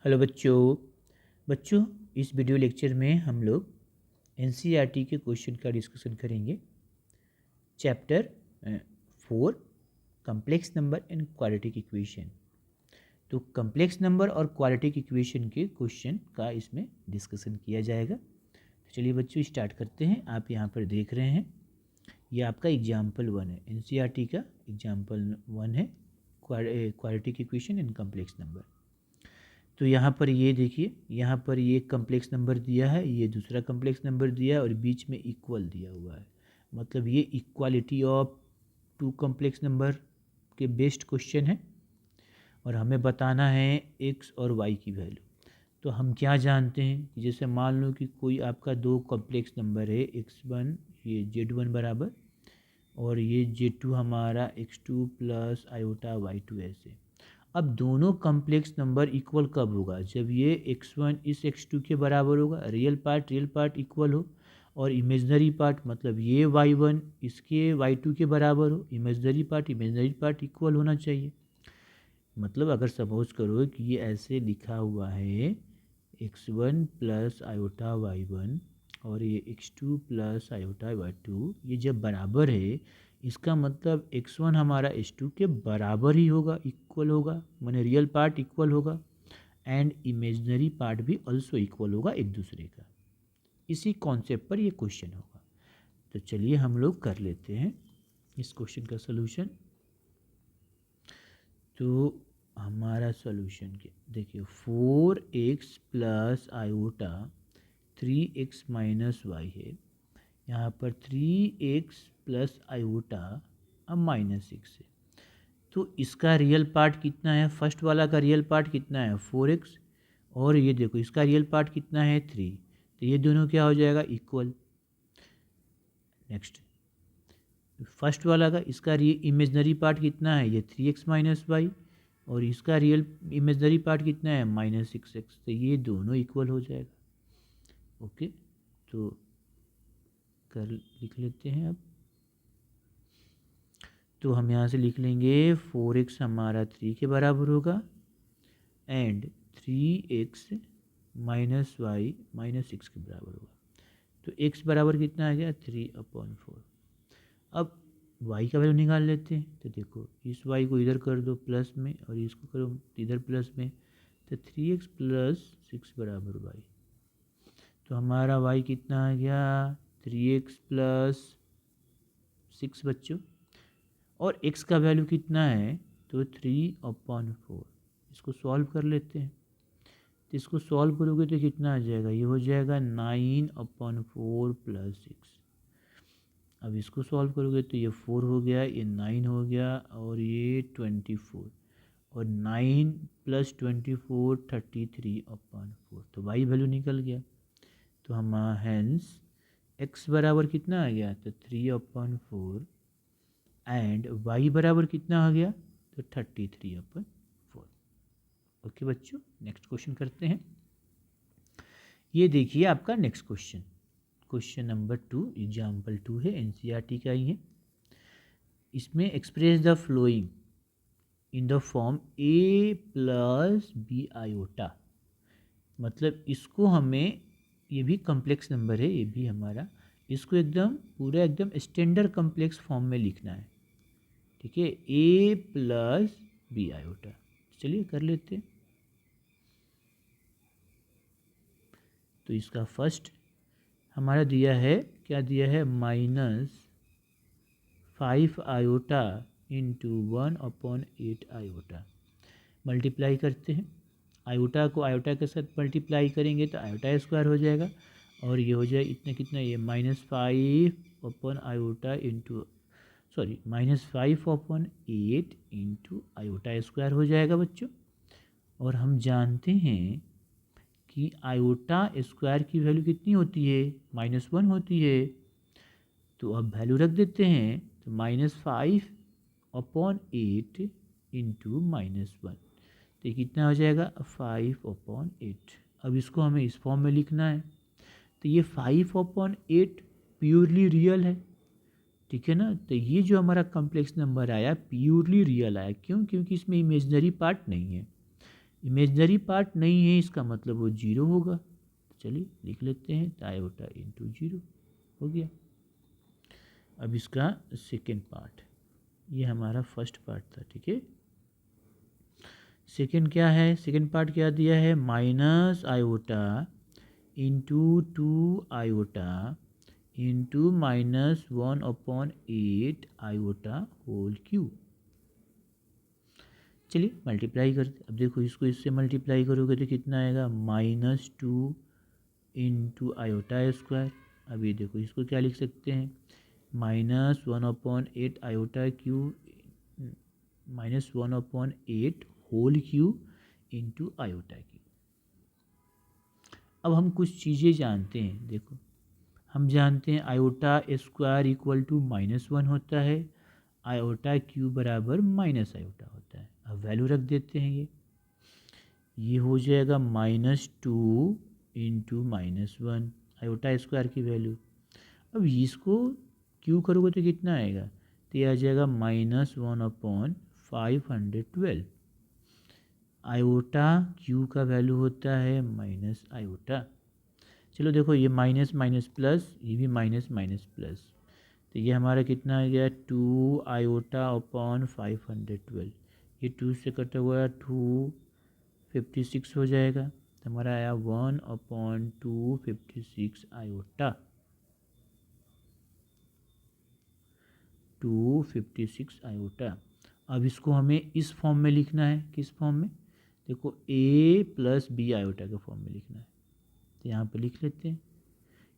Hello बच्चों। बच्चों, इस वीडियो लेक्चर में हम लोग एनसीईआरटी के क्वेश्चन का डिस्कशन करेंगे। Chapter 4 complex number and quadratic equation. तो कम्प्लेक्स नंबर और क्वाड्रेटिक इक्वेशन के क्वेश्चन का इसमें डिस्कशन किया जाएगा। तो चलिए बच्चों स्टार्ट करते हैं। आप यहाँ पर देख रहे हैं, ये आपका एग्जाम्पल 1 है, एनसीईआरटी का एग्जाम्पल 1 है, quadratic equation and complex number. तो यहाँ पर ये देखिए, यहाँ पर ये कम्प्लेक्स नंबर दिया है, ये दूसरा कम्प्लेक्स नंबर दिया है और बीच में इक्वल दिया हुआ है। मतलब ये equality of two complex number के बेस्ड क्वेश्चन है और हमें बताना है एक्स और वाई की वैल्यू। तो हम क्या जानते हैं कि जैसे मान लो कि कोई आपका दो कम्प्लेक्स नंबर है, x1 ये z1 बराबर और ये z2 हमारा x2 प्लस आयोटा y2 ऐसे। अब दोनों कम्प्लेक्स नंबर इक्वल कब होगा? जब ये x1 इस x2 के बराबर होगा, रियल पार्ट इक्वल हो, और इमेजनरी पार्ट मतलब ये y1 इसके y2 के बराबर हो, इमेजनरी पार्ट इक्वल होना चाहिए। मतलब अगर सपोज करो कि ये ऐसे लिखा हुआ है x1 प्लस आयोटा y1 और ये x2 प्लस आयोटा y2, ये जब बराबर है इसका मतलब x1 हमारा x2 के बराबर ही होगा, इक्वल होगा, माने रियल पार्ट इक्वल होगा एंड इमेजनरी पार्ट भी ऑल्सो इक्वल होगा एक दूसरे का। इसी कॉन्सेप्ट पर ये क्वेश्चन होगा। तो चलिए हम लोग कर लेते हैं इस क्वेश्चन का सलूशन। तो हमारा सॉल्यूशन के देखिए 4x plus iota 3x minus Y है। यहाँ पर 3x प्लस आयोटा अब -6 है। तो इसका रियल पार्ट कितना है? फर्स्ट वाला का रियल पार्ट कितना है? 4x। और ये देखो इसका रियल पार्ट कितना है? 3। तो ये दोनों क्या हो जाएगा? इक्वल। नेक्स्ट फर्स्ट वाला का इसका इमेजनरी पार्ट कितना है? ये 3x माइनस वाई और इसका रियल इमेजनरी पार्ट कितना है? -6x। तो ये दोनों इक्वल हो जाएगा। ओके, तो कर लिख लेते हैं अब। तो हम यहाँ से लिख लेंगे 4x हमारा 3 के बराबर होगा एंड 3x माइनस वाई -6 के बराबर होगा। तो x बराबर कितना आ गया? 3/4। अब y का वैल्यू निकाल लेते हैं। तो देखो इस y को इधर कर दो प्लस में और इसको करो इधर प्लस में, तो 3x प्लस 6 बराबर y। तो हमारा y कितना आ गया? 3x प्लस 6 बच्चों। और x का वैल्यू कितना है? तो 3/4। इसको सॉल्व कर लेते हैं। तो इसको सॉल्व करोगे तो कितना आ जाएगा? ये हो जाएगा 9/4 प्लस 6। अब इसको सॉल्व करोगे तो ये 4 हो गया, ये 9 हो गया और ये 24, और 9 प्लस 24 33/4। तो y वैल्यू निकल गया। तो हम हैंस x बराबर कितना आ गया? तो 3/4 एंड y बराबर कितना आ गया? तो 33/4। ओके बच्चों, नेक्स्ट क्वेश्चन करते हैं। ये देखिए आपका next question, question number 2, example 2 है, एनसीईआरटी का ही है। इसमें express the flowing in the form a plus b iota. मतलब इसको हमें, ये भी कम्प्लेक्स नंबर है, ये भी हमारा, इसको एकदम पूरा एकदम स्टैंडर्ड कम्प्लेक्स फॉर्म में लिखना है। ठीक है, a प्लस बी आयोटा। चलिए कर लेते हैं। तो इसका फर्स्ट हमारा दिया है, क्या दिया है? -5 आयोटा इंटू 1/8 आयोटा। मल्टीप्लाई करते हैं, आयोटा को आयोटा के साथ मल्टीप्लाई करेंगे तो आयोटा स्क्वायर हो जाएगा और ये हो जाए इतना कितना, ये -5/आयोटा इंटू -5/8 इंटू आयोटा स्क्वायर हो जाएगा बच्चों। और हम जानते हैं कि आयोटा स्क्वायर की वैल्यू कितनी होती है? -1 होती है। तो अब वैल्यू रख देते हैं, तो -5/8 इंटू -1, तो ये कितना हो जाएगा? 5/8। अब इसको हमें इस फॉर्म में लिखना है। तो ये 5/8 प्योरली रियल है, ठीक है ना। तो ये जो हमारा कम्प्लेक्स नंबर आया प्योरली रियल आया। क्यों? क्योंकि इसमें इमेजनरी पार्ट नहीं है। इमेजनरी पार्ट नहीं है इसका मतलब वो जीरो होगा। तो चलिए लिख लेते हैं, तो आयोटा इंटू जीरो हो गया। अब इसका सेकेंड पार्ट, ये हमारा फर्स्ट पार्ट था, ठीक है। सेकेंड क्या है, सेकेंड पार्ट क्या दिया है, minus iota into two iota into minus 1/8 iota whole cube. चलिए मल्टीप्लाई करते, अब देखो इसको इससे मल्टीप्लाई करोगे तो कितना आएगा, -2 इंटू आयोटा स्क्वायर। अब ये देखो इसको क्या लिख सकते हैं, -1/8 iota cube, -1/8 whole cube into iota cube. अब हम कुछ चीज़ें जानते हैं, देखो हम जानते हैं आयोटा स्क्वायर इक्वल टू -1 होता है, आयोटा क्यूब बराबर माइनस आयोटा होता है। अब वैल्यू रख देते हैं, ये हो जाएगा -2 इंटू -1 आयोटा स्क्वायर की वैल्यू। अब इसको क्यू करोगे तो कितना आएगा, तो ये आ जाएगा -1/512। आयोटा क्यू का वैल्यू होता है माइनस आयोटा। चलो देखो ये माइनस माइनस प्लस, ये भी माइनस माइनस प्लस, तो ये हमारा कितना आ गया, 2 आयोटा अपॉन 512। ये 2 से कटा हुआ 256 हो जाएगा, तो हमारा आया 1/256 आयोटा, 256 आयोटा। अब इसको हमें इस फॉर्म में लिखना है, किस फॉर्म में, देखो a प्लस बी आयोटा के फॉर्म में लिखना है, तो यहाँ पे लिख लेते हैं।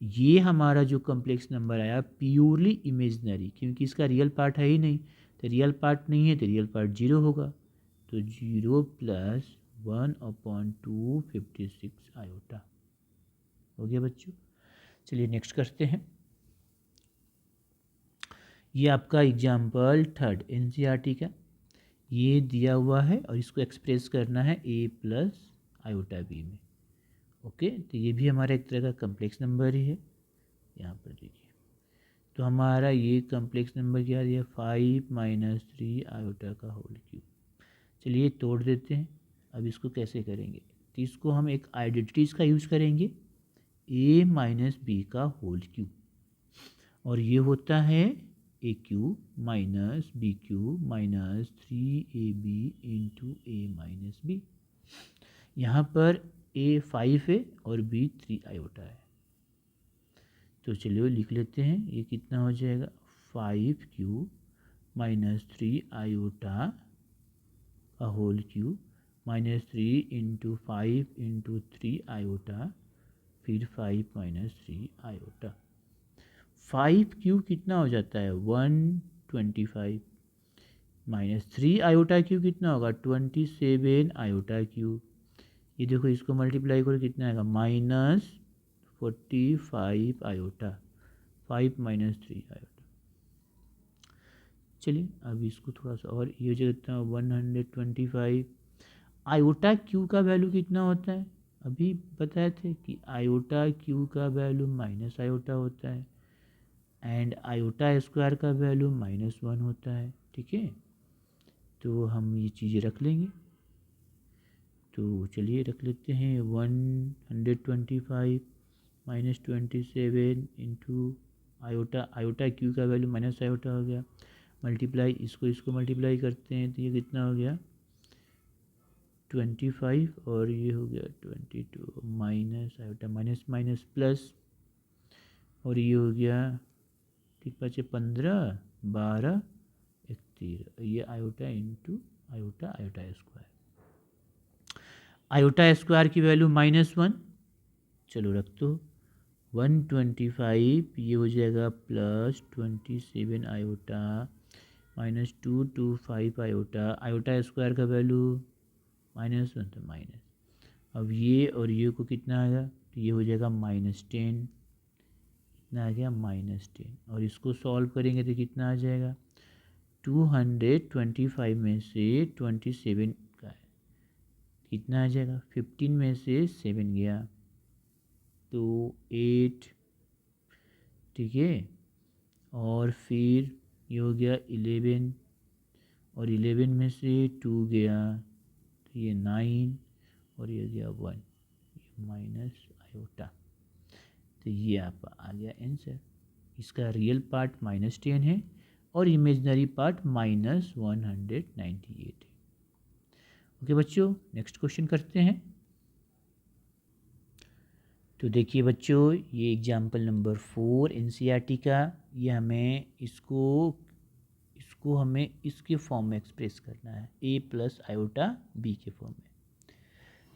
ये हमारा जो कम्प्लेक्स नंबर आया प्योरली इमेजनरी, क्योंकि इसका रियल पार्ट है ही नहीं, तो रियल पार्ट नहीं है तो रियल पार्ट जीरो होगा, तो 0 प्लस 1/256 आयोटा हो गया बच्चों। चलिए नेक्स्ट करते हैं। ये आपका एग्जाम्पल थर्ड एनसीईआरटी का, ये दिया हुआ है और इसको एक्सप्रेस करना है a प्लस आयोटा बी में। ओके, तो ये भी हमारा एक तरह का कम्प्लेक्स नंबर ही है। यहाँ पर देखिए, तो हमारा ये कम्प्लेक्स नंबर क्या दिया, 5 - 3 आयोटा का होल क्यूब। चलिए तोड़ देते हैं। अब इसको कैसे करेंगे, तो इसको हम एक आइडेंटिटीज़ का यूज़ करेंगे, a माइनस बी का होल क्यूब, और ये होता है a cube minus b cube minus 3ab into a minus b. यहाँ पर a 5 है और b 3 आयोटा है, तो चलिए लिख लेते हैं, ये कितना हो जाएगा, 5 क्यूब माइनस 3 आयोटा का whole cube minus 3 into 5 into 3 iota, फिर 5 माइनस 3 आयोटा। 5 क्यूब कितना हो जाता है, 125 माइनस 3 आयोटा क्यूब कितना होगा, 27 आयोटा क्यूब। ये देखो इसको मल्टीप्लाई करो कितना आएगा, -45 आयोटा, 5 माइनस 3 आयोटा। चलिए अब इसको थोड़ा सा और ये हो जाता है 125। आयोटा क्यू का वैल्यू कितना होता है, अभी बताए थे कि आयोटा क्यू का वैल्यू माइनस आयोटा होता है, एंड आयोटा स्क्वायर का वैल्यू -1 होता है, ठीक है। तो हम ये चीज़ें रख लेंगे, तो चलिए रख लेते हैं, 125 minus 27 into iota, iota Q का वैल्यू माइनस आयोटा हो गया, मल्टीप्लाई इसको मल्टीप्लाई करते हैं तो ये कितना हो गया, 25, और ये हो गया 22 minus iota minus minus plus, और ये हो गया ठीक बचे 15 12 13, ये iota into iota, iota square, iota square की वैल्यू -1, चलो रख दो, 125 ये हो जाएगा plus 27 iota minus 225 iota, iota square का वैल्यू -1 तो माइनस, अब ये और ये को कितना आएगा, तो ये हो जाएगा -10, कितना आ गया -10, और इसको सॉल्व करेंगे तो कितना आ जाएगा, 225 में से 27 का है, कितना आ जाएगा, 15 में से 7 गया तो 8, ठीक है, और फिर ये हो गया 11, और 11 में से 2 गया तो ये 9, और ये हो गया 1 माइनस आयोटा। तो ये आपका आ गया आंसर। इसका रियल पार्ट -10 है और इमेजनरी पार्ट -198 है। ओके बच्चों, नेक्स्ट क्वेश्चन करते हैं। तो देखिए बच्चों, ये एग्जाम्पल नंबर 4 एनसीईआरटी का, ये हमें इसको हमें इसके फॉर्म में एक्सप्रेस करना है, a + आयोटा b के फॉर्म में।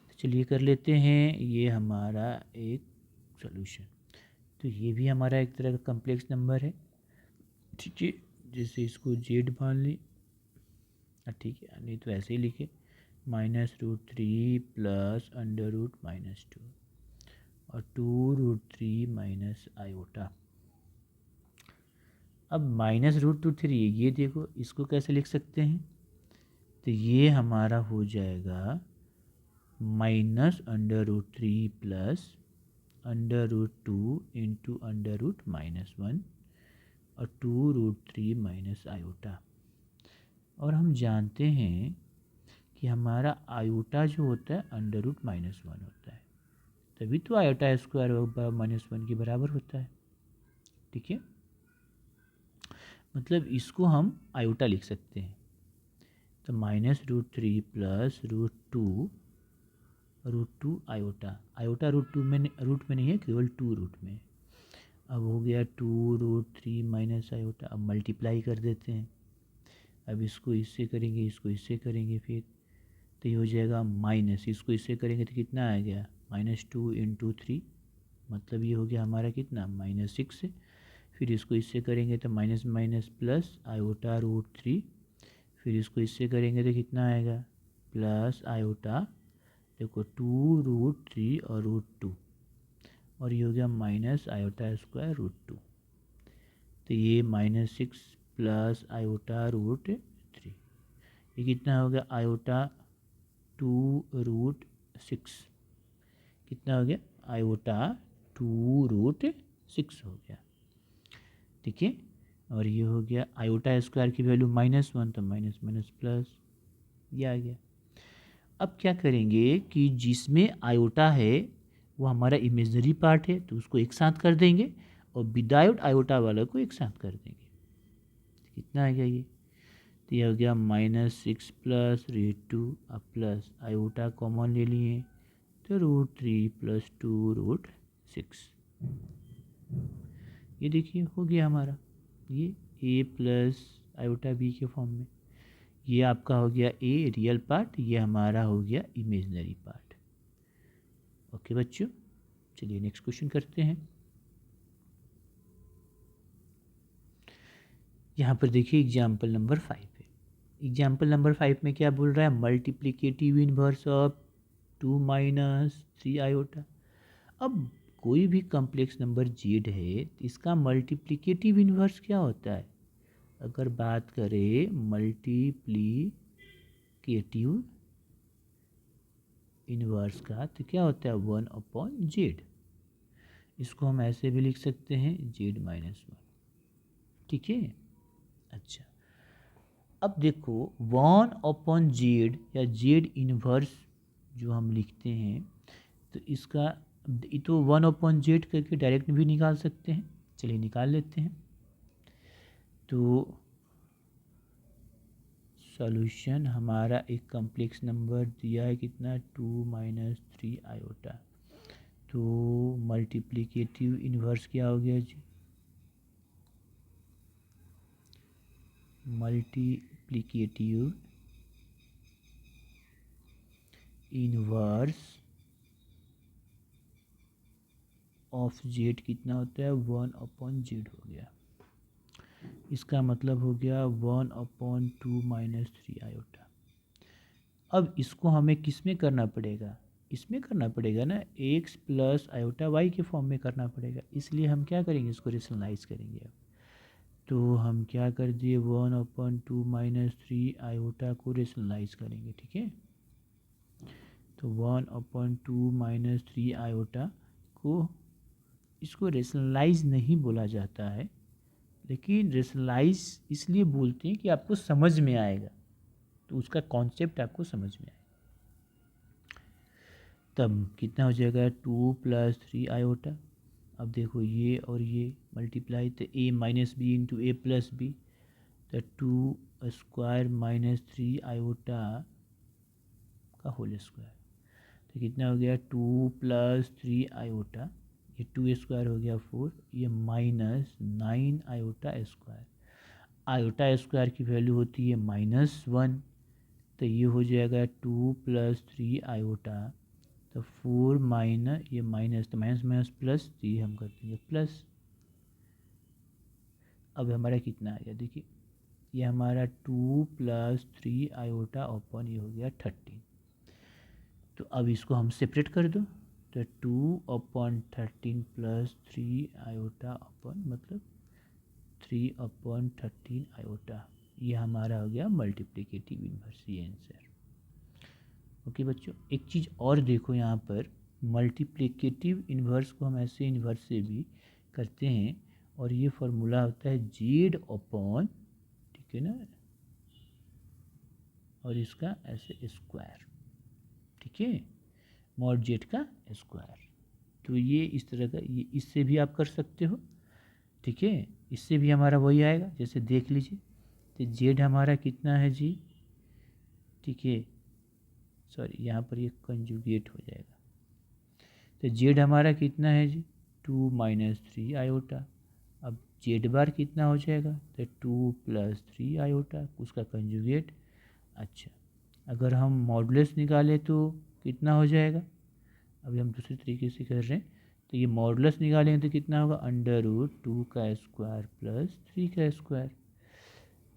तो चलिए कर लेते हैं, ये हमारा एक सॉल्यूशन। तो ये भी हमारा एक तरह का कम्प्लेक्स नंबर है, ठीक है। जैसे इसको जेड मान ली, ठीक है, नहीं तो ऐसे ही लिखे -√3 + √-2 और 2√3 माइनस आयोटा। अब -√3 ये देखो, इसको कैसे लिख सकते हैं? तो ये हमारा हो जाएगा -√3 + √2 इंटू √-1 और 2√3 माइनस आयोटा। और हम जानते हैं कि हमारा आयोटा जो होता है √-1 होता है, तभी तो आयोटा स्क्वायर -1 के बराबर होता है, ठीक है। मतलब इसको हम आयोटा लिख सकते हैं। तो -√3 + √2 आयोटा, आयोटा रूट में नहीं है, केवल 2 रूट में। अब हो गया 2√3 माइनस आयोटा। अब मल्टीप्लाई कर देते हैं, अब इसको इससे करेंगे, इसको इससे करेंगे, फिर तो ये हो जाएगा माइनस, इसको इससे करेंगे तो कितना आ गया -2 इंटू 3, मतलब ये हो गया हमारा कितना -6। फिर इसको इससे करेंगे तो माइनस माइनस प्लस आयोटा √3, फिर इसको इससे करेंगे तो कितना आएगा प्लस आयोटा, देखो 2√3 और √2, और ये हो गया माइनस आयोटा स्क्वायर √2। तो ये -6 प्लस आयोटा √3, ये कितना हो गया आयोटा 2√6, कितना हो गया आयोटा 2√6 हो गया, ठीक है। और ये हो गया आयोटा स्क्वायर की वैल्यू -1, तो माइनस माइनस प्लस, ये आ गया। अब क्या करेंगे कि जिसमें आयोटा है वो हमारा इमेजनरी पार्ट है, तो उसको एक साथ कर देंगे, और विदाउट आयोटा वाला को एक साथ कर देंगे। कितना आ गया ये? तो ये हो गया -6 प्लस √2, अब प्लस आयोटा कॉमन ले लिए तो √3 + 2√6। ये देखिए हो गया हमारा ये a + आयोटा b के फॉर्म में। ये आपका हो गया a रियल पार्ट, ये हमारा हो गया इमेजनरी पार्ट। ओके बच्चों, चलिए नेक्स्ट क्वेश्चन करते हैं। यहाँ पर देखिए एग्जाम्पल नंबर 5 है। एग्जाम्पल नंबर 5 में क्या बोल रहा है? Multiplicative inverse of 2 - 3 iota. अब कोई भी कॉम्प्लेक्स नंबर जेड है तो इसका मल्टीप्लिकेटिव इनवर्स क्या होता है? अगर बात करें मल्टीप्लिकेटिव इनवर्स का तो क्या होता है 1/z। इसको हम ऐसे भी लिख सकते हैं z-1, ठीक है। अच्छा, अब देखो 1/z या z इनवर्स जो हम लिखते हैं, तो इसका ये तो 1/z करके डायरेक्ट भी निकाल सकते हैं। चलिए निकाल लेते हैं। तो सॉल्यूशन हमारा एक कॉम्प्लेक्स नंबर दिया है कितना 2 - 3 आयोटा। तो मल्टीप्लिकेटिव इनवर्स क्या हो गया जी? मल्टीप्लिकेटिव इनवर्स ऑफ जेड कितना होता है 1/z हो गया। इसका मतलब हो गया 1/2 - 3 आयोटा। अब इसको हमें किस में करना पड़ेगा? इसमें करना पड़ेगा ना, x + आयोटा y के फॉर्म में करना पड़ेगा। इसलिए हम क्या करेंगे, इसको रेशनलाइज करेंगे। अब तो हम क्या कर दिए 1/2 - 3 आयोटा को रेशनलाइज करेंगे, ठीक है। तो 1/2 - 3 आयोटा को, इसको रेशनलाइज नहीं बोला जाता है, लेकिन रेशनलाइज इसलिए बोलते हैं कि आपको समझ में आएगा, तो उसका कॉन्सेप्ट आपको समझ में आएगा। तब कितना हो जाएगा 2 + 3 आयोटा। अब देखो ये और ये मल्टीप्लाई, तो a minus b into a plus b, तो 2 स्क्वायर माइनस 3 आयोटा का होल स्क्वायर। तो कितना हो गया 2 + 3 आयोटा, ये 2 स्क्वायर हो गया 4, ये minus 9 iota square. Iota square की वैल्यू होती है -1, तो ये हो जाएगा 2 + 3 आयोटा, तो 4 माइनस ये माइनस, तो माइनस माइनस प्लस, तो ये हम कर देंगे प्लस। अब हमारा कितना आ गया देखिए, ये हमारा 2 + 3 आयोटा अपॉन ये हो गया 13। तो अब इसको हम सेपरेट कर दो, तो 2/13 + 3 आयोटा अपॉन मतलब 3/13 आयोटा, ये हमारा हो गया मल्टीप्लिकेटिव इन्वर्स, ये आंसर। ओके बच्चों, एक चीज़ और देखो यहाँ पर, मल्टीप्लिकेटिव इन्वर्स को हम ऐसे इन्वर्स से भी करते हैं, और ये फॉर्मूला होता है जेड अपॉन, ठीक है ना, और इसका ऐसे स्क्वायर, ठीक है, मॉड जेड का स्क्वायर। तो ये इस तरह का, ये इससे भी आप कर सकते हो, ठीक है, इससे भी हमारा वही आएगा, जैसे देख लीजिए। तो जेड हमारा कितना है जी, ठीक है, सॉरी यहाँ पर ये कंजुगेट हो जाएगा। तो जेड हमारा कितना है जी 2 - 3 आयोटा। अब जेड बार कितना हो जाएगा, तो 2 + 3 आयोटा, उसका कंजुगेट। अच्छा, अगर हम मॉडुलस निकालें तो कितना हो जाएगा, अभी हम दूसरे तरीके से कर रहे हैं, तो ये मॉडुलस निकालेंगे तो कितना होगा √2 का स्क्वायर प्लस 3 का स्क्वायर,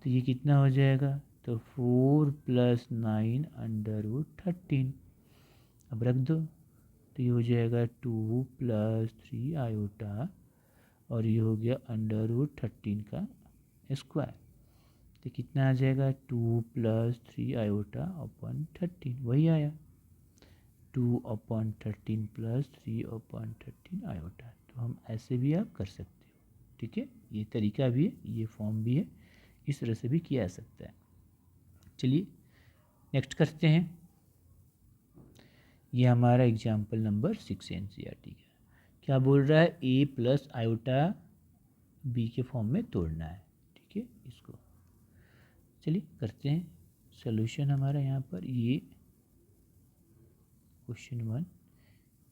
तो ये कितना हो जाएगा, तो 4 + 9 √13। अब रख दो, तो ये हो जाएगा 2 + 3 आयोटा, और ये हो गया √13 का स्क्वायर, तो कितना आ जाएगा 2 + 3 आयोटा अपॉन 13, वही आया 2/13 + 3/13 आयोटा। तो हम ऐसे भी आप कर सकते हो, ठीक है, ये तरीका भी है, ये फॉर्म भी है, इस तरह से भी किया जा सकता है। चलिए नेक्स्ट करते हैं, ये हमारा एग्जाम्पल नंबर 6 एनसीईआरटी का क्या बोल रहा है, a + आयोटा b के फॉर्म में तोड़ना है, ठीक है, इसको चलिए करते हैं। सोल्यूशन हमारा यहाँ पर ये क्वेश्चन 1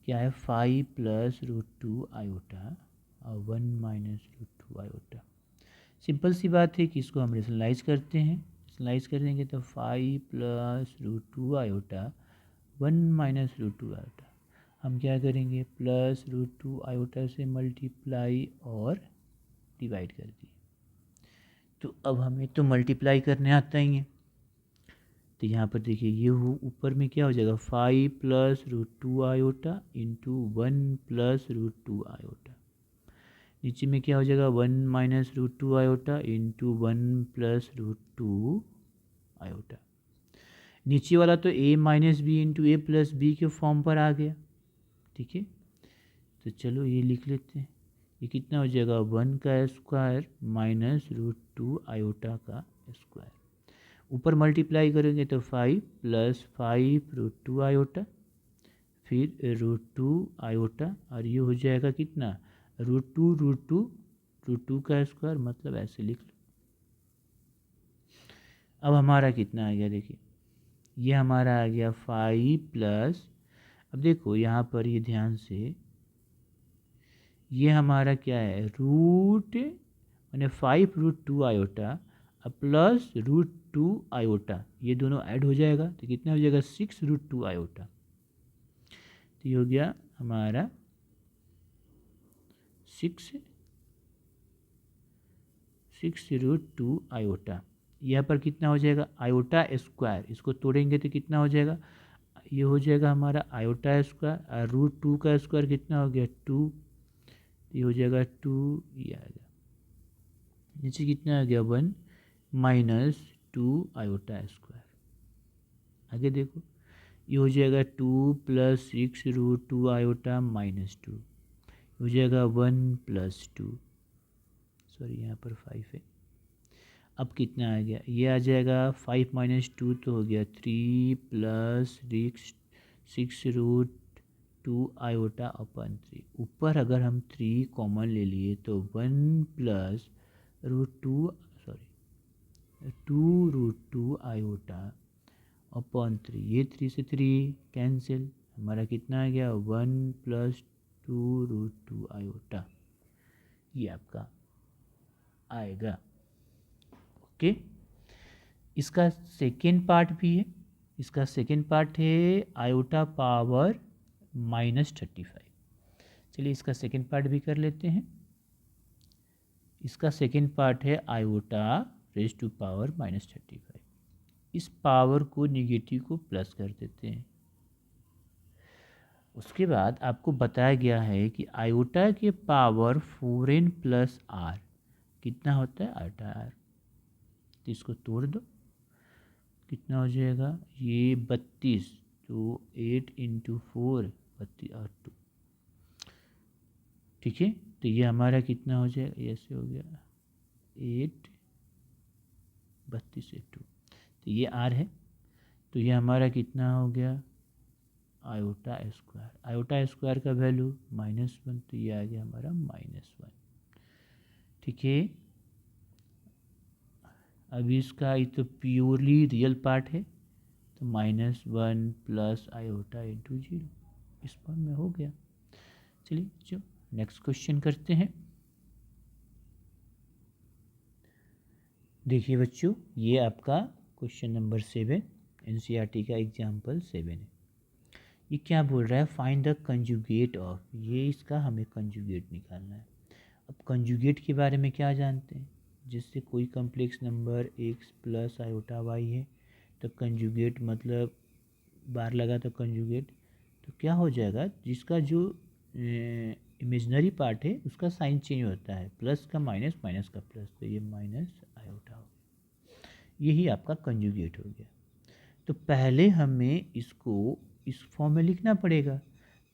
क्या है, 5 + √2 आयोटा और 1 - √2 आयोटा। सिंपल सी बात है कि इसको हम रेशनलाइज करते हैं, रेशनलाइज करेंगे तो 5 + √2 आयोटा 1 - √2 आयोटा, हम क्या करेंगे +√2 आयोटा से मल्टीप्लाई और डिवाइड कर दिए। तो अब हमें तो मल्टीप्लाई करने आता ही है, तो यहाँ पर देखिए ये ऊपर में क्या हो जाएगा 5 + √2 आयोटा इंटू 1 + √2 आयोटा, नीचे में क्या हो जाएगा 1 - √2 आयोटा इंटू 1 + √2 आयोटा। नीचे वाला तो a - b into a plus b के फॉर्म पर आ गया, ठीक है, तो चलो ये लिख लेते हैं, ये कितना हो जाएगा 1 का स्क्वायर माइनस √2 आयोटा का स्क्वायर, ऊपर मल्टीप्लाई करेंगे तो 5 + 5 √2 आयोटा, फिर √2 आयोटा, और ये हो जाएगा कितना √2 का स्क्वायर, मतलब ऐसे लिख लो। अब हमारा कितना आ गया देखिए, ये हमारा आ गया 5 +, अब देखो यहाँ पर ये ध्यान से, ये हमारा क्या है रूट मैंने 5 √2 आयोटा प्लस √2 आयोटा, ये दोनों ऐड हो जाएगा तो कितना हो जाएगा 6 √2 आयोटा, तो ये हो गया हमारा 6 √2 आयोटा। यहाँ पर कितना हो जाएगा आयोटा स्क्वायर, इसको तोड़ेंगे तो कितना हो जाएगा, ये हो जाएगा हमारा आयोटा स्क्वायर, और √2 का स्क्वायर कितना हो गया 2, ये हो जाएगा 2, ये आ गया नीचे कितना आ गया 1 - 2 आयोटा स्क्वायर। आगे देखो ये हो जाएगा 2 + 6 √2 आयोटा -2, हो जाएगा 1 + 2, सॉरी यहाँ पर 5 है। अब कितना आ गया, ये आ जाएगा 5 - 2 तो हो गया 3 + 6 √2 2 आयोटा अपन 3। ऊपर अगर हम 3 कॉमन ले लिए तो 1 plus root 2 sorry 2√2 iota upon 3। ये 3 से 3 कैंसिल, हमारा कितना आ गया 1 प्लस 2√2 आयोटा, ये आपका आएगा। ओके, इसका सेकेंड पार्ट भी है। इसका सेकेंड पार्ट है आयोटा पावर -35। चलिए इसका सेकेंड पार्ट भी कर लेते हैं। इसका सेकेंड पार्ट है आयोटा रेज टू पावर -35। इस पावर को निगेटिव को प्लस कर देते हैं। उसके बाद आपको बताया गया है कि आयोटा के पावर 4n प्लस आर कितना होता है आयोटा आर, तो इसको तोड़ दो, कितना हो जाएगा ये 32, तो 8 × 4 32 और 2, ठीक है। तो ये हमारा कितना हो जाएगा, ऐसे हो गया 8 32 से 2, तो ये आर है। तो ये हमारा कितना हो गया आयोटा स्क्वायर। आयोटा स्क्वायर का वैल्यू -1, तो ये आ गया हमारा -1, ठीक है। अभी इसका ये तो प्योरली रियल पार्ट है, तो -1 प्लस आयोटा इंटू 0 इस फॉर्म में हो गया। चलिए जो नेक्स्ट क्वेश्चन करते हैं। देखिए बच्चों, ये आपका क्वेश्चन नंबर 7 एनसीईआरटी का एग्जाम्पल 7 है। ये क्या बोल रहा है, फाइंड द कंजुगेट ऑफ, ये इसका हमें कंजुगेट निकालना है। अब कंजुगेट के बारे में क्या जानते हैं, जिससे कोई complex number x plus iota y है तो कंजुगेट मतलब बार लगा तो कंजुगेट, तो क्या हो जाएगा जिसका जो इमेजनरी पार्ट है उसका साइन चेंज होता है, प्लस का माइनस माइनस का प्लस, तो ये माइनस आयोटा हो गया, यही आपका कंजुगेट हो गया। तो पहले हमें इसको इस फॉर्म में लिखना पड़ेगा,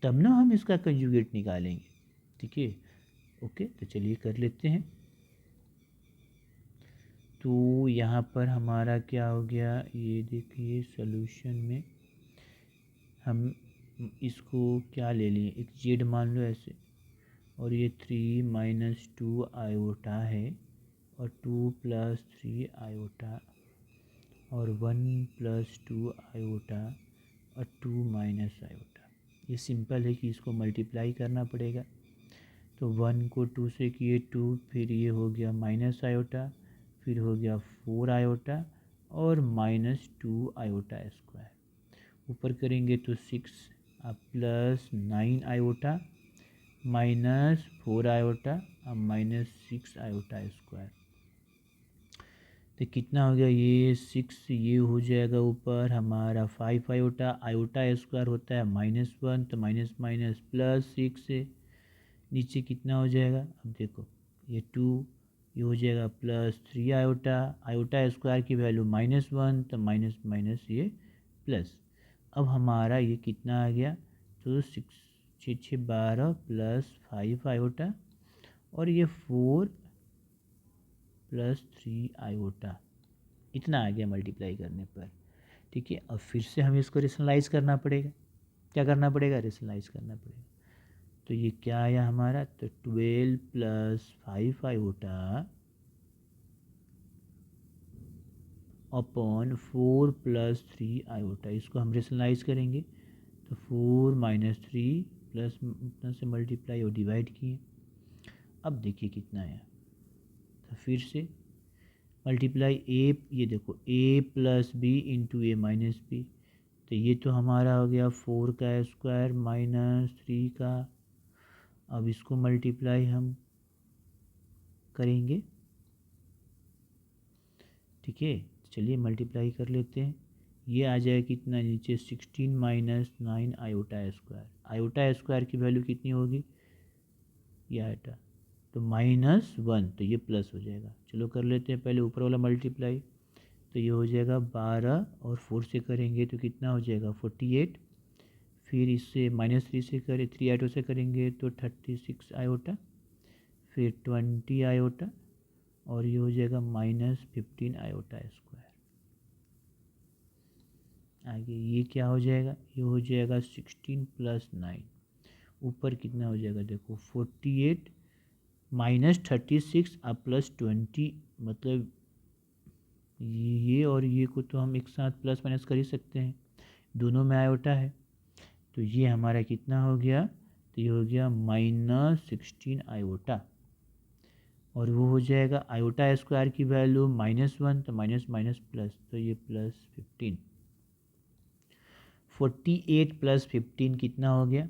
तब ना हम इसका कंजुगेट निकालेंगे, ठीक है। ओके, तो चलिए कर लेते हैं। तो यहाँ पर हमारा क्या हो गया, ये देखिए सॉल्यूशन में हम इसको क्या ले लिए, एक जेड मान लो ऐसे, और ये 3 - 2 आयोटा है और 2 + 3 आयोटा और 1 + 2 आयोटा और 2 - आयोटा। ये सिंपल है कि इसको मल्टीप्लाई करना पड़ेगा। तो 1 को 2 से किए 2, फिर ये हो गया माइनस आयोटा, फिर हो गया 4 आयोटा और -2 आयोटा स्क्वायर। ऊपर करेंगे तो 6 प्लस 9 आयोटा -4 आयोटा और -6 आयोटा स्क्वायर। तो कितना हो गया, ये 6, ये हो जाएगा ऊपर हमारा 5 आयोटा, आयोटा स्क्वायर होता है -1, तो माइनस माइनस प्लस 6 से नीचे कितना हो जाएगा, अब देखो ये 2, ये हो जाएगा +3 आयोटा, आयोटा स्क्वायर की वैल्यू -1, तो माइनस माइनस ये प्लस। अब हमारा ये कितना आ गया, तो 6 6 6 12 प्लस 5 आयोटा और ये 4 + 3 आयोटा, इतना आ गया मल्टीप्लाई करने पर, ठीक है। अब फिर से हमें इसको रेशनलाइज करना पड़ेगा, क्या करना पड़ेगा, रेशनलाइज करना पड़ेगा। तो ये क्या आया हमारा, तो 12 + 5 आयोटा अपॉन 4 + 3 आयोटा, इसको हम रेशनलाइज करेंगे तो 4 - 3 प्लस इतना से मल्टीप्लाई और डिवाइड किए। अब देखिए कितना आया, तो फिर से मल्टीप्लाई ए, ये देखो a + b × a - b, तो ये तो हमारा हो गया 4 का स्क्वायर -3 का। अब इसको मल्टीप्लाई हम करेंगे, ठीक है। चलिए मल्टीप्लाई कर लेते हैं, ये आ जाए कितना नीचे 16 - 9 आयोटा स्क्वायर। आयोटा स्क्वायर की वैल्यू कितनी होगी, ये आयोटा, तो -1, तो ये प्लस हो जाएगा। चलो कर लेते हैं पहले ऊपर वाला मल्टीप्लाई, तो ये हो जाएगा 12 और 4 से करेंगे तो कितना हो जाएगा 48, फिर इससे -3 से करें 3 आयोटा से करेंगे तो 36 आयोटा, फिर 20 आयोटा और ये हो जाएगा -15 आयोटा स्क्वायर। आगे ये क्या हो जाएगा, ये हो जाएगा 16 + 9, ऊपर कितना हो जाएगा देखो 48 माइनस 36 अब प्लस 20, मतलब ये और ये को तो हम एक साथ प्लस माइनस कर ही सकते हैं, दोनों में आयोटा है। तो ये हमारा कितना हो गया, तो ये हो गया -16 आयोटा, और वो हो जाएगा आयोटा स्क्वायर की वैल्यू -1, तो माइनस माइनस प्लस, तो ये +15। 48 + 15 कितना हो गया,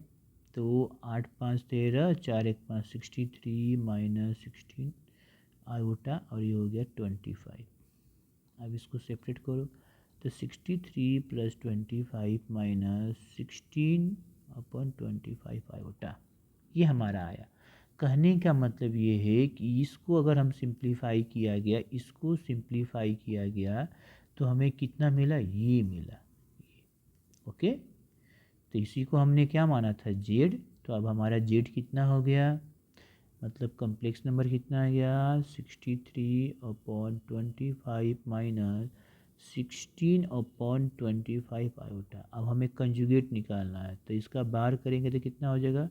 तो 8 5 13, 4 1 5 63 -16 आयोटा, और ये हो गया 25। अब इसको सेपरेट करो, तो 63 + 25 -16/25 आयोटा, ये हमारा आया। कहने का मतलब ये है कि इसको अगर हम सिंप्लीफाई किया गया, इसको सिंप्लीफाई किया गया, तो हमें कितना मिला, ये मिला। ओके, तो इसी को हमने क्या माना था, जेड। तो अब हमारा जेड कितना हो गया, मतलब कम्प्लेक्स नंबर कितना आ गया, 63/25 -16/25 आयोटा। अब हमें कंजुगेट निकालना है, तो इसका बाहर करेंगे तो कितना हो जाएगा,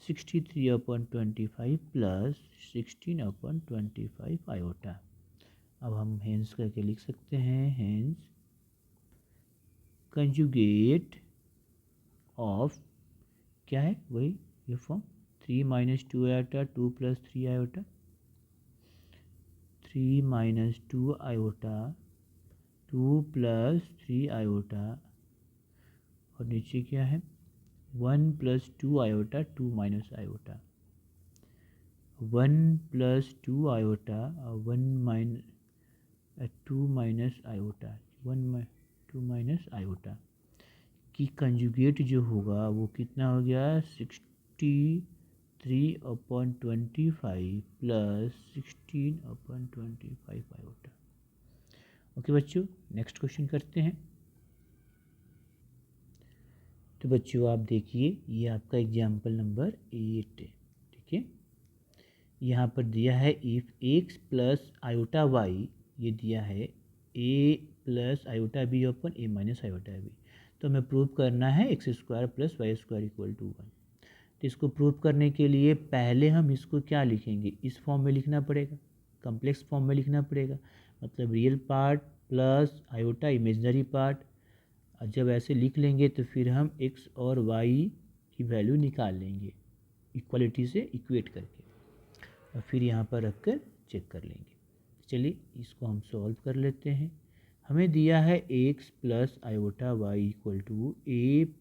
63/25 + 16/25 आयोटा। अब हम हेंस करके लिख सकते हैं, हेंस कंजुगेट ऑफ क्या है, वही ये form 3 - 2 iota 2 + 3 iota, 3 - 2 iota 2 + 3 iota, और नीचे क्या है 1 + 2 iota 2 - iota, 1 + 2 iota 1 - 2 - iota, 1 - 2 - iota की कंजुगेट जो होगा वो कितना हो गया, 63/25 + 16/25 आयोटा। ओके बच्चों, नेक्स्ट क्वेश्चन करते हैं। तो बच्चों आप देखिए, ये आपका एग्जाम्पल नंबर 8 है, ठीक है। यहाँ पर दिया है इफ़ x + आयोटा y, ये दिया है a + iota b upon a - iota b, तो हमें प्रूव करना है x² + y² = 1। तो इसको प्रूव करने के लिए पहले हम इसको क्या लिखेंगे, इस फॉर्म में लिखना पड़ेगा, कम्प्लेक्स फॉर्म में लिखना पड़ेगा, मतलब real part plus iota imaginary part. जब ऐसे लिख लेंगे तो फिर हम x और y की वैल्यू निकाल लेंगे इक्वलिटी से इक्वेट करके, और फिर यहाँ पर रख कर चेक कर लेंगे। चलिए इसको हम सॉल्व कर लेते हैं। हमें दिया है x + iota y = a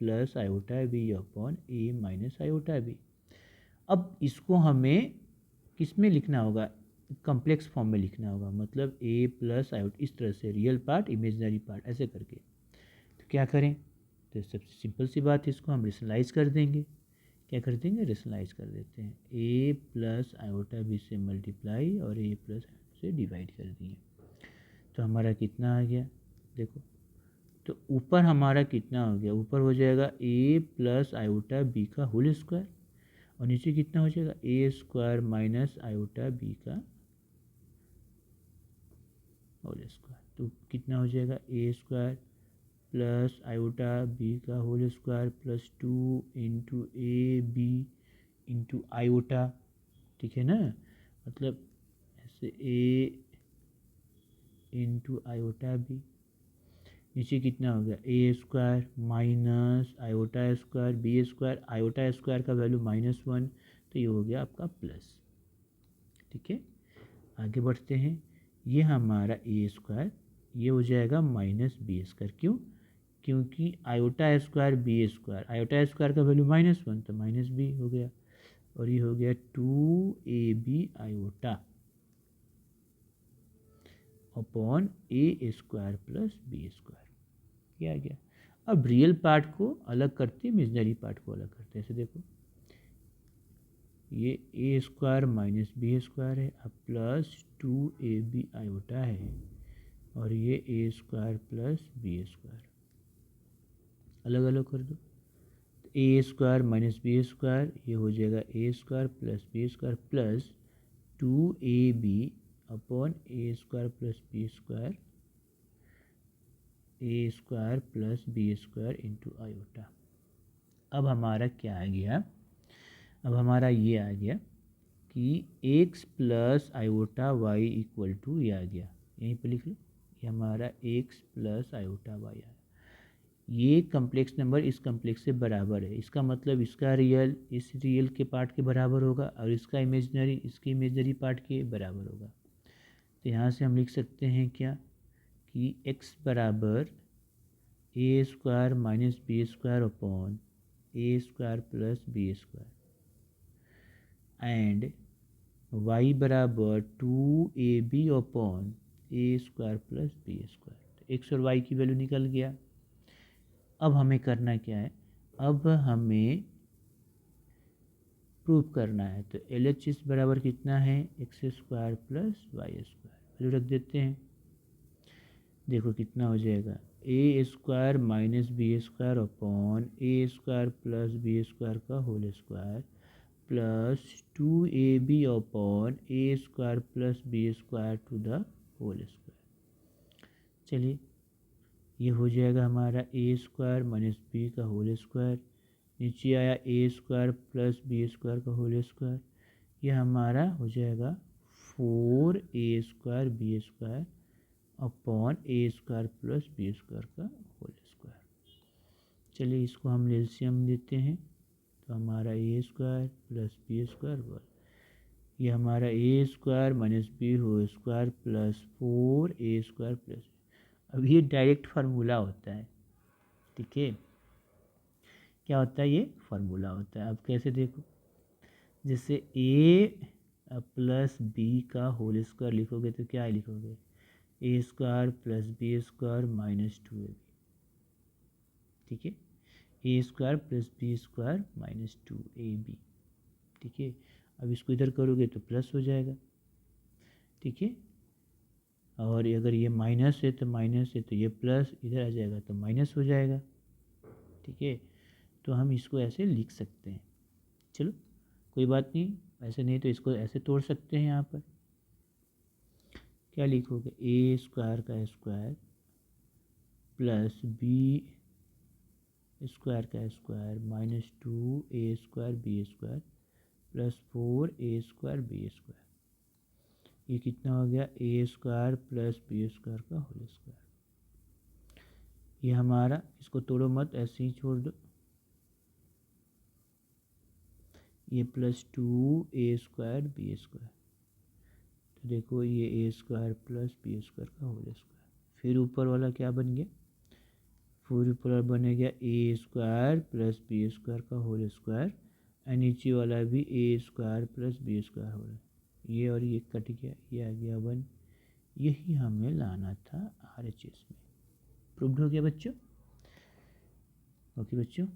+ iota b upon a - iota b। अब इसको हमें किस में लिखना होगा, कम्प्लेक्स फॉर्म में लिखना होगा, मतलब a + आयोटा, इस तरह से रियल पार्ट इमेजनरी पार्ट ऐसे करके। तो क्या करें, तो सबसे सिंपल सी बात है, इसको हम रेशनलाइज कर देंगे। क्या कर देंगे, रेशनलाइज कर देते हैं, a + आयोटा b से मल्टीप्लाई और a + से डिवाइड कर दिए, तो हमारा कितना आ गया देखो। तो ऊपर हमारा कितना हो गया, ऊपर हो जाएगा a + आयोटा b का होल स्क्वायर, और नीचे कितना हो जाएगा a² - आयोटा b का होल स्क्वायर। तो कितना हो जाएगा a² + आयोटा b का होल स्क्वायर + 2 × ab × आयोटा, ठीक है ना, मतलब ऐसे a × आयोटा b। नीचे कितना हो गया a² - आयोटा² b², आयोटा² का वैल्यू -1, तो ये हो गया आपका प्लस, ठीक है। आगे बढ़ते हैं, ये हमारा a², ये हो जाएगा -b², क्यों, क्योंकि आयोटा² b², आयोटा² का वैल्यू -1, तो -b हो गया, और ये हो गया 2ab iota upon a² + b², ये आ गया। अब रियल पार्ट को अलग करते हैं, इमेजनरी पार्ट को अलग करते हैं। ऐसे देखो, ये a² - b² है, अब प्लस 2ab आयोटा है, और ये a² + b², अलग अलग कर दो, a² - b², ये हो जाएगा a² + b² plus 2ab upon a² + b², a² + b² × iota. अब हमारा क्या आ गया, अब हमारा ये आ गया कि x plus iota y equal to ये आ गया, यहीं पर लिख लो, ये हमारा x प्लस आयोटा वाई आया। ये कम्प्लेक्स नंबर इस कम्प्लेक्स से बराबर है, इसका मतलब इसका रियल इस रियल के पार्ट के बराबर होगा और इसका इमेजनरी इसके इमेजनरी पार्ट के बराबर होगा। तो यहाँ से हम लिख सकते हैं क्या कि x बराबर a square minus b square upon a square plus B square and y बराबर 2ab upon a square plus B square. X और y की वैल्यू निकल गया। अब हमें करना क्या है, अब हमें प्रूव करना है। तो LHS बराबर कितना है, x square plus y square, value रख देते हैं। देखो कितना हो जाएगा, a square minus b square upon a square plus B square का whole square plus 2ab upon a square plus B square to the whole square. चलिए ये हो जाएगा हमारा ए स्क्वायर माइनस बी का होल स्क्वायर, नीचे आया a square plus B square का होल स्क्वायर, ये हमारा हो जाएगा 4a square B square upon a square plus B square का होल स्क्वायर। चलिए इसको हम एलसीएम लेते हैं, तो हमारा a square plus B square बल, ये हमारा a square minus b whole square plus 4a square plus, अब ये डायरेक्ट फार्मूला होता है, ठीक है, क्या होता है, ये फार्मूला होता है। अब कैसे देखो, जैसे a प्लस बी का होल स्क्वायर लिखोगे तो क्या लिखोगे, ए square plus B square minus 2ab, ठीक है, a square plus B square minus 2ab, ठीक है। अब इसको इधर करोगे तो प्लस हो जाएगा, ठीक है, और अगर ये माइनस है तो माइनस है, तो ये प्लस इधर आ जाएगा तो माइनस हो जाएगा, ठीक है। तो हम इसको ऐसे लिख सकते हैं। चलो कोई बात नहीं, ऐसे नहीं तो इसको ऐसे तोड़ सकते हैं। यहाँ पर क्या लिखोगे, ए स्क्वायर का स्क्वायर प्लस बी स्क्वायर का square minus 2a square B square plus 4a square B square, ये कितना हो गया, A square plus B square का होल स्क्वायर। ये हमारा, इसको तोड़ो मत, ऐसे ही छोड़ दो, ये plus 2a square B square, तो देखो ये ए स्क्वायर प्लस बी स्क्वायर का होल स्क्वायर। फिर ऊपर वाला क्या बन गया, फिर ऊपर वाला बनेगा ए स्क्वायर प्लस बी स्क्वायर का होल स्क्वायर, और नीचे वाला भी ए स्क्वायर प्लस बी स्क्वायर हो रहा है, ये और ये कट गया, ये आ गया 1। यही हमें लाना था RHS में। प्रूव्ड हो गया बच्चों, ओके बच्चों।